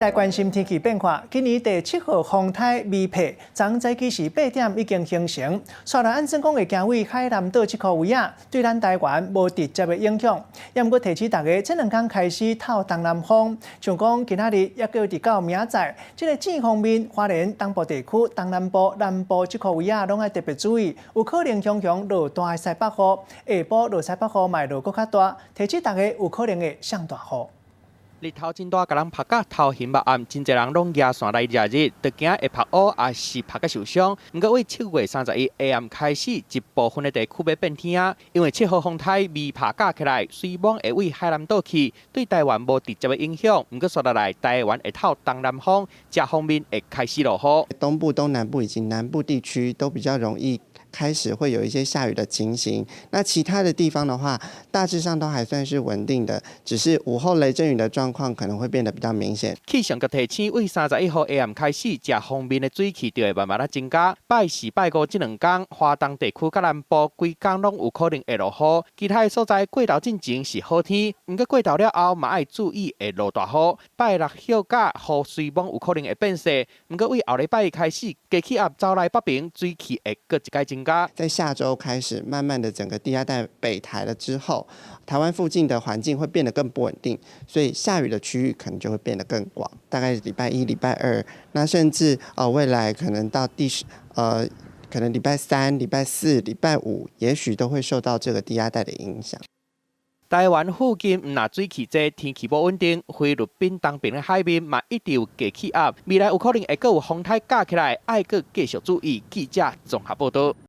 来关心天气变化，今年第7号风台微帕，昨早起时8点已经形成。虽然安政讲会行为海南岛这块位啊，对咱台湾无直接的影响，也毋过提醒大家，这2天开始透东南风，像讲今仔日也搁直到明仔，这个季方面，花莲东部地区、东南部、南部这块位啊，拢要特别注意，有可能常常落大的西北雨，下晡落西北雨嘛落搁较大，提醒大家有可能会上大雨。 日头真大，甲人晒到头晕目暗，真侪人拢举伞来热日，就惊会晒乌，也是晒到受伤。不过，为7月31 AM 开始，一部分的地区要变天啊，因为7号风台微拍架起来，随风会为海南岛去，对台湾无直接的影响。不过，说落来，台湾会透东南风，这方面会开始落雨。东部、东南部以及南部地区都比较容易。 开始会有一些下雨的情形，那其他的地方的话，大致上都还算是稳定的，只是午后雷阵雨的状况可能会变得比较明显。气象局提醒，为31号 AM 开始，这方面的水汽就会慢慢增加。拜4、拜5这2天，华东地区甲南部规天拢有可能会落雨，其他的所在过头进前是好天，不过过头了后嘛要注意会落大雨。拜6休假，雨随风有可能会变细，不过为后礼拜开始，低气压走来北平，水汽会搁一界增加。 在下周开始，慢慢的整个低压带北台了之后，台湾附近的环境会变得更不稳定，所以下雨的区域可能就会变得更广。大概礼拜1、礼拜2，那甚至未来可能到可能礼拜3、礼拜4、礼拜5，也许都会受到这个低压带的影响。 台湾附近唔若水汽多，天气不稳定，菲律宾东边的海面嘛一直有低气压，未来有可能会阁有风台架起来，爱阁继续注意。记者综合报道。